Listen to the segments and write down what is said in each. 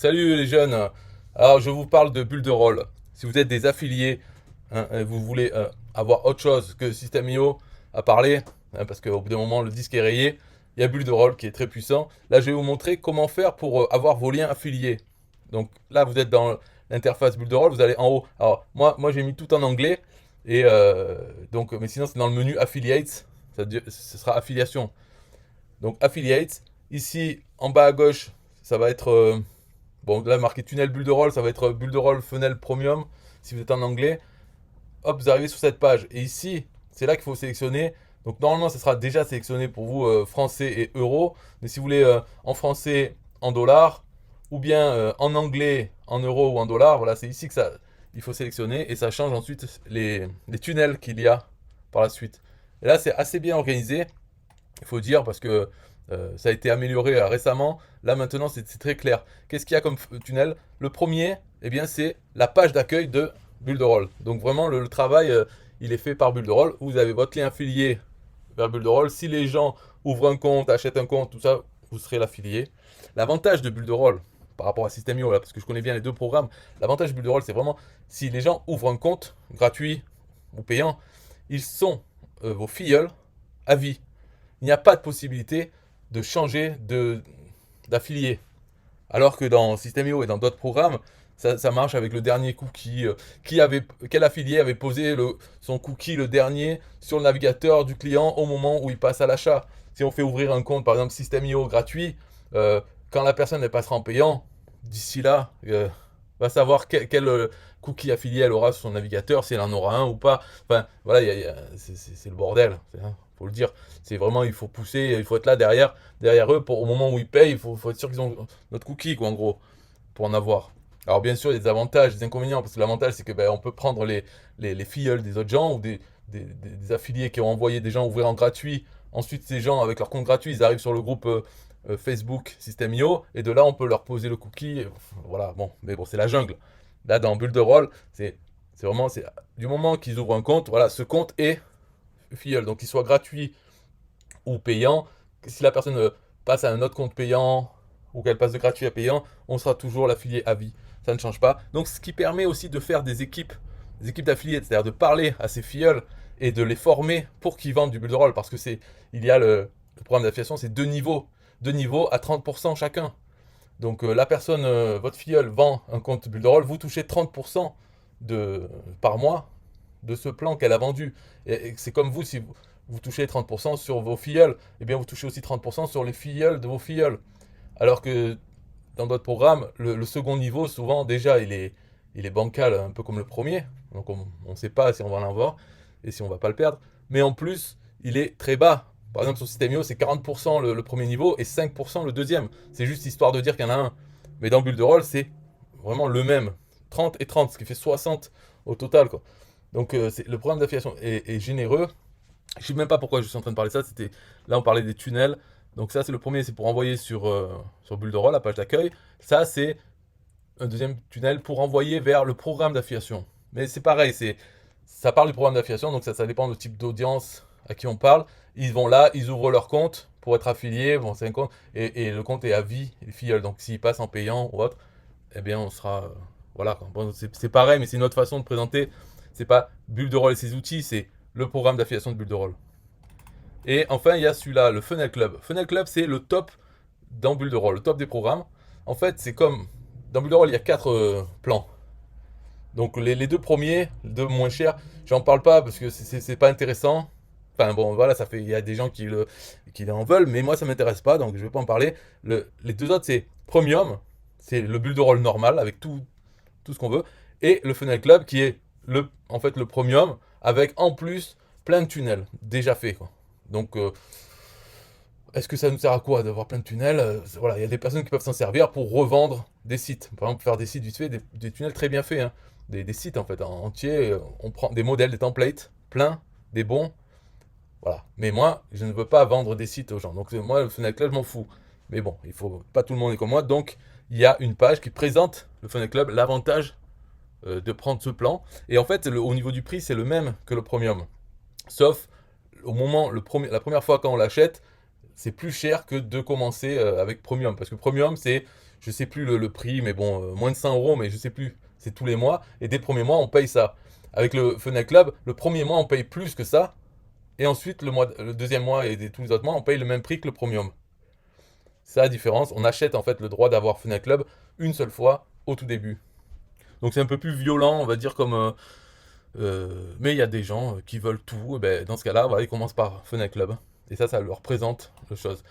Salut les jeunes. Alors je vous parle de bulles de rôle. Si vous êtes des affiliés, et vous voulez avoir autre chose que System.io à parler, parce qu'au bout d'un moment le disque est rayé, il y a bulle de rôle qui est très puissant. Là je vais vous montrer comment faire pour avoir vos liens affiliés. Donc là vous êtes dans l'interface bulle de rôle, vous allez en haut. Alors moi j'ai mis tout en anglais et donc mais sinon c'est dans le menu affiliates, ce sera affiliation. Donc affiliates, ici en bas à gauche, ça va être bon, là, marqué tunnel bulle de rôle, ça va être bulle de rôle funnel premium, si vous êtes en anglais. Hop, vous arrivez sur cette page. Et ici, c'est là qu'il faut sélectionner. Donc, normalement, ça sera déjà sélectionné pour vous français et euros. Mais si vous voulez en français, en dollars, ou bien en anglais, en euros ou en dollars, voilà, c'est ici que ça, il faut sélectionner. Et ça change ensuite les tunnels qu'il y a par la suite. Et là, c'est assez bien organisé, il faut dire, parce que ça a été amélioré récemment. Là maintenant, c'est très clair. Qu'est-ce qu'il y a comme tunnel? Le premier, eh bien, c'est la page d'accueil de Bulle de Roll. Donc vraiment, le travail, il est fait par Bulle de Roll. Vous avez votre lien affilié vers Bulle de Roll. Si les gens ouvrent un compte, achètent un compte, tout ça, vous serez l'affilié. L'avantage de Bulle de Roll par rapport à System.io, là, parce que je connais bien les deux programmes, l'avantage de Bulle de Roll, c'est vraiment si les gens ouvrent un compte gratuit ou payant, ils sont vos filleuls à vie. Il n'y a pas de possibilité de changer d'affilié. Alors que dans System.io et dans d'autres programmes, ça marche avec le dernier cookie. Quel affilié avait posé son cookie le dernier sur le navigateur du client au moment où il passe à l'achat. Si on fait ouvrir un compte, par exemple System.io gratuit, quand la personne elle passera en payant, d'ici là, va savoir quel cookie affilié elle aura sur son navigateur, si elle en aura un ou pas. Enfin, voilà, c'est le bordel. Faut le dire. C'est vraiment, il faut pousser, il faut être là derrière eux pour au moment où ils payent, faut être sûr qu'ils ont notre cookie, quoi, en gros, pour en avoir. Alors bien sûr, il y a des avantages, des inconvénients, parce que l'avantage c'est que on peut prendre les filleuls des autres gens ou des affiliés qui ont envoyé des gens ouvrir en gratuit. Ensuite, ces gens, avec leur compte gratuit, ils arrivent sur le groupe Facebook System.io, et de là, on peut leur poser le cookie. Voilà, bon, mais bon, c'est la jungle. Là, dans Bulle de Roll, c'est vraiment, du moment qu'ils ouvrent un compte, voilà, ce compte est filleul, donc qu'il soit gratuit ou payant. Si la personne passe à un autre compte payant ou qu'elle passe de gratuit à payant, on sera toujours l'affilié à vie. Ça ne change pas. Donc, ce qui permet aussi de faire des équipes d'affiliés, c'est-à-dire de parler à ces filleuls et de les former pour qu'ils vendent du bulle de rôle. Parce que il y a le programme d'affiliation, c'est deux niveaux à 30% chacun. Donc, la personne, votre filleul vend un compte bulle de rôle, vous touchez 30% par mois de ce plan qu'elle a vendu. Et c'est comme vous, si vous touchez 30% sur vos filleuls, eh bien vous touchez aussi 30% sur les filleuls de vos filleuls. Alors que dans d'autres programmes, le second niveau, souvent, déjà, il est bancal, un peu comme le premier. Donc on ne sait pas si on va en avoir et si on va pas le perdre. Mais en plus, il est très bas. Par exemple, sur System.io, c'est 40% le premier niveau et 5% le deuxième. C'est juste histoire de dire qu'il y en a un. Mais dans Bulle de Roll, c'est vraiment le même. 30 et 30, ce qui fait 60 au total, quoi. Donc le programme d'affiliation est généreux. Je ne sais même pas pourquoi je suis en train de parler de ça. Là, on parlait des tunnels. Donc ça, c'est le premier, c'est pour envoyer sur Bulle de Roll, la page d'accueil. Ça, c'est un deuxième tunnel pour envoyer vers le programme d'affiliation. Mais c'est pareil, ça parle du programme d'affiliation, donc ça dépend du type d'audience à qui on parle. Ils vont là, ils ouvrent leur compte pour être affiliés. Bon, c'est un compte et le compte est à vie, les filleuls. Donc s'ils passent en payant ou autre, eh bien, on sera voilà. Bon, c'est pareil, mais c'est une autre façon de présenter. C'est pas Bulle de Roll et ses outils, c'est le programme d'affiliation de Bulle de Roll. Et enfin, il y a celui-là, le Funnel Club. Funnel Club, c'est le top dans Bulle de Roll, le top des programmes. En fait, c'est comme dans Bulle de Roll, il y a quatre plans. Donc les deux premiers, les deux moins chers, j'en parle pas parce que c'est pas intéressant. Enfin bon, voilà, il y a des gens qui en veulent, mais moi ça m'intéresse pas, donc je vais pas en parler. Les deux autres, c'est Premium, c'est le bulle de rôle normal avec tout ce qu'on veut, et le Funnel Club qui est en fait le Premium avec en plus plein de tunnels déjà faits, quoi. Donc est-ce que ça nous sert à quoi d'avoir plein de tunnels? Voilà, il y a des personnes qui peuvent s'en servir pour revendre des sites. Par exemple, faire des sites vite fait, des tunnels très bien faits, hein. Des sites en fait entiers. On prend des modèles, des templates, plein, des bons. Voilà. Mais moi, je ne veux pas vendre des sites aux gens. Donc moi, le Funnel Club, je m'en fous. Mais bon, il faut pas tout le monde est comme moi. Donc il y a une page qui présente le Funnel Club, l'avantage de prendre ce plan. Et en fait, au niveau du prix, c'est le même que le Premium. Sauf au moment, la première fois quand on l'achète, c'est plus cher que de commencer avec Premium. Parce que Premium, c'est je sais plus le prix, mais bon, moins de 100 euros, mais je sais plus. C'est tous les mois. Et dès le premier mois, on paye ça. Avec le Fenel Club, le premier mois, on paye plus que ça. Et ensuite, le deuxième mois et tous les autres mois, on paye le même prix que le premium. C'est la différence. On achète en fait le droit d'avoir Fenel Club une seule fois au tout début. Donc c'est un peu plus violent, on va dire, mais il y a des gens qui veulent tout. Et ben, dans ce cas-là, voilà, ils commencent par Fenel Club. Et ça leur présente la chose.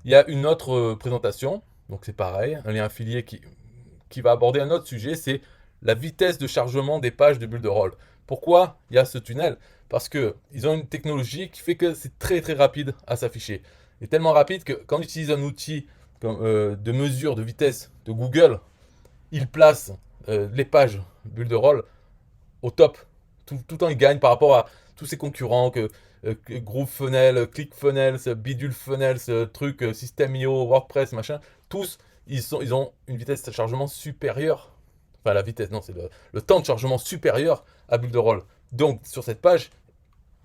Il y a une autre présentation. Donc c'est pareil, un lien affilié qui va aborder un autre sujet, c'est la vitesse de chargement des pages de bulles de rôle. Pourquoi il y a ce tunnel? Parce que ils ont une technologie qui fait que c'est très très rapide à s'afficher. Et tellement rapide que quand on utilise un outil de mesure de vitesse de Google, il place les pages bulles de rôle au top. Tout le temps, il gagne par rapport à tous ses concurrents que GrooveFunnels, ClickFunnels, BidulFunnels, truc, System.io, WordPress, machin. Tous, ils ont une vitesse de chargement supérieure. Enfin, la vitesse, non, c'est le temps de chargement supérieur à Builderall. Donc, sur cette page,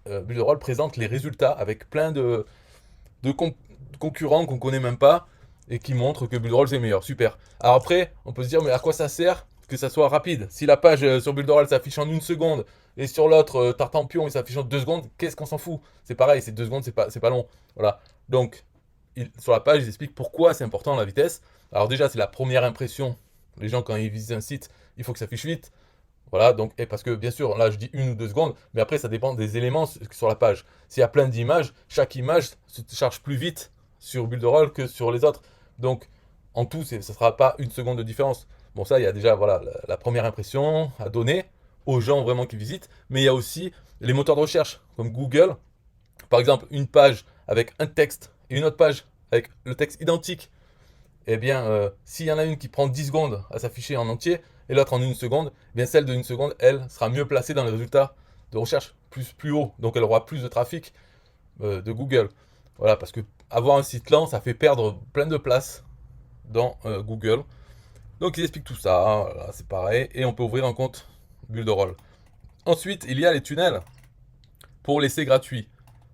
Builderall présente les résultats avec plein de concurrents qu'on connaît même pas et qui montrent que Builderall c'est meilleur. Super. Alors après, on peut se dire, mais à quoi ça sert que ça soit rapide? Si la page sur Builderall s'affiche en 1 seconde et sur l'autre, Tartampion, il s'affiche en 2 secondes, qu'est-ce qu'on s'en fout? C'est pareil, c'est 2 secondes, c'est pas long. Voilà. Donc, sur la page, ils expliquent pourquoi c'est important la vitesse. Alors déjà, c'est la première impression. Les gens, quand ils visitent un site, il faut que ça affiche vite. Voilà, donc, et parce que bien sûr, là je dis 1 ou 2 secondes, mais après ça dépend des éléments sur la page. S'il y a plein d'images, chaque image se charge plus vite sur Builderall que sur les autres. Donc en tout, ça ne sera pas 1 seconde de différence. Bon, ça, il y a déjà voilà, la première impression à donner aux gens vraiment qui visitent, mais il y a aussi les moteurs de recherche, comme Google. Par exemple, une page avec un texte et une autre page avec le texte identique, eh bien, s'il y en a une qui prend 10 secondes à s'afficher en entier et l'autre en 1 seconde, eh bien celle de 1 seconde, elle, sera mieux placée dans les résultats de recherche plus haut. Donc elle aura plus de trafic de Google. Voilà, parce que avoir un site lent, ça fait perdre plein de place dans Google. Donc ils expliquent tout ça, hein, voilà, c'est pareil, et on peut ouvrir un compte Builderall. Ensuite, il y a les tunnels pour l'essai gratuit.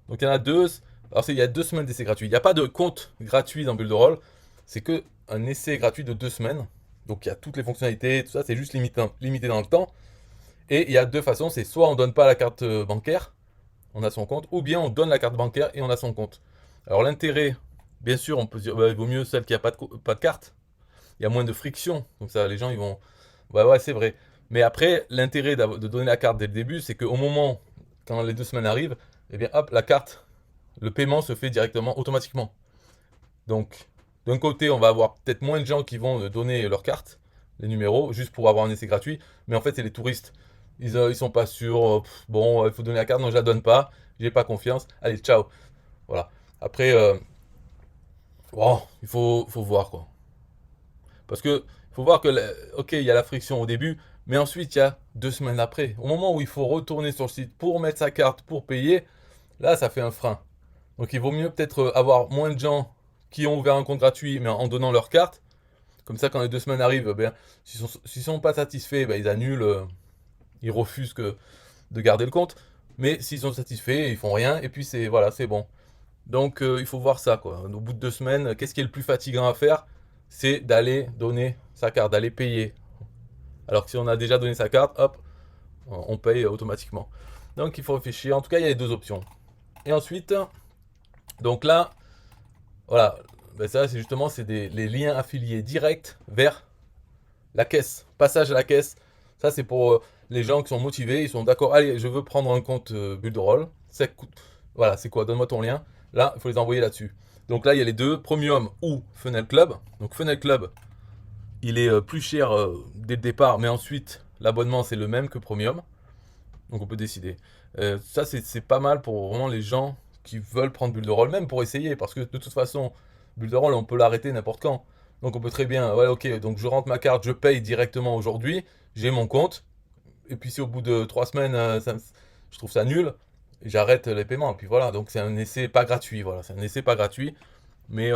Donc il y en a deux. Alors il y a 2 semaines d'essai gratuit. Il n'y a pas de compte gratuit dans Builderall. C'est que un essai gratuit de 2 semaines. Donc il y a toutes les fonctionnalités, tout ça, c'est juste limité dans le temps. Et il y a deux façons, c'est soit on donne pas la carte bancaire, on a son compte, ou bien on donne la carte bancaire et on a son compte. Alors l'intérêt, bien sûr, on peut se dire, bah, il vaut mieux celle qui a pas de carte. Il y a moins de friction, comme ça les gens ils vont, ouais c'est vrai. Mais après, l'intérêt de donner la carte dès le début, c'est qu'au moment, quand les 2 semaines arrivent, eh bien hop, la carte, le paiement se fait directement, automatiquement. Donc, d'un côté, on va avoir peut-être moins de gens qui vont donner leur carte, les numéros, juste pour avoir un essai gratuit. Mais en fait, c'est les touristes. Ils sont pas sûrs. Bon, il faut donner la carte. Non, je la donne pas. J'ai pas confiance. Allez, ciao. Voilà. Après, bon, il faut voir quoi. Parce que il faut voir que, ok, il y a la friction au début, mais ensuite, il y a 2 semaines après. Au moment où il faut retourner sur le site pour mettre sa carte, pour payer, là, ça fait un frein. Donc, il vaut mieux peut-être avoir moins de gens qui ont ouvert un compte gratuit, mais en donnant leur carte. Comme ça, quand les 2 semaines arrivent, ben, s'ils sont pas satisfaits, ben, ils annulent, ils refusent de garder le compte. Mais s'ils sont satisfaits, ils font rien, et puis c'est voilà, c'est bon. Donc il faut voir ça, quoi. Au bout de 2 semaines, qu'est-ce qui est le plus fatigant à faire? C'est d'aller donner sa carte, d'aller payer. Alors que si on a déjà donné sa carte, hop, on paye automatiquement. Donc il faut réfléchir. En tout cas, il y a les deux options. Et ensuite, donc là, voilà, ben ça c'est justement les liens affiliés directs vers la caisse, passage à la caisse. Ça c'est pour les gens qui sont motivés, ils sont d'accord, allez, je veux prendre un compte Builderall. Voilà, c'est quoi? Donne-moi ton lien. Là, il faut les envoyer là-dessus. Donc là, il y a les deux, Premium ou Funnel Club. Donc Funnel Club, il est plus cher dès le départ, mais ensuite, l'abonnement c'est le même que Premium. Donc on peut décider. Ça, c'est pas mal pour vraiment les gens qui veulent prendre Builderall, même pour essayer, parce que de toute façon, Builderall, on peut l'arrêter n'importe quand. Donc on peut très bien, ouais, ok, donc je rentre ma carte, je paye directement aujourd'hui, j'ai mon compte, et puis si au bout de 3 semaines, je trouve ça nul, j'arrête les paiements. Et puis voilà, donc c'est un essai pas gratuit, voilà, c'est un essai pas gratuit, mais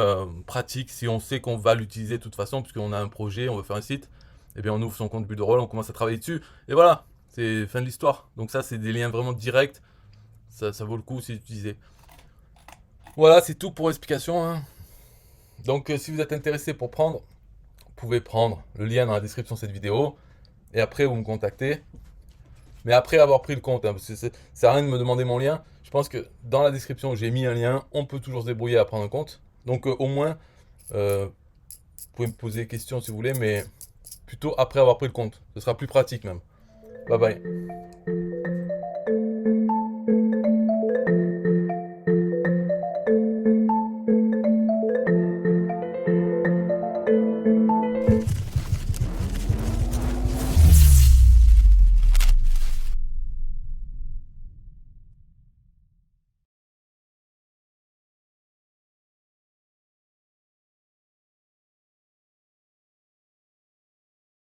pratique si on sait qu'on va l'utiliser de toute façon, puisqu'on a un projet, on veut faire un site, et bien on ouvre son compte Builderall, on commence à travailler dessus, et voilà, c'est fin de l'histoire. Donc ça, c'est des liens vraiment directs, ça vaut le coup aussi d'utiliser. Voilà, c'est tout pour l'explication, hein. Donc si vous êtes intéressé pour prendre, vous pouvez prendre le lien dans la description de cette vidéo et après vous me contactez. Mais après avoir pris le compte, hein, parce que ça sert à rien de me demander mon lien. Je pense que dans la description, j'ai mis un lien. On peut toujours se débrouiller à prendre un compte. Donc au moins, vous pouvez me poser des questions si vous voulez, mais plutôt après avoir pris le compte. Ce sera plus pratique même. Bye bye.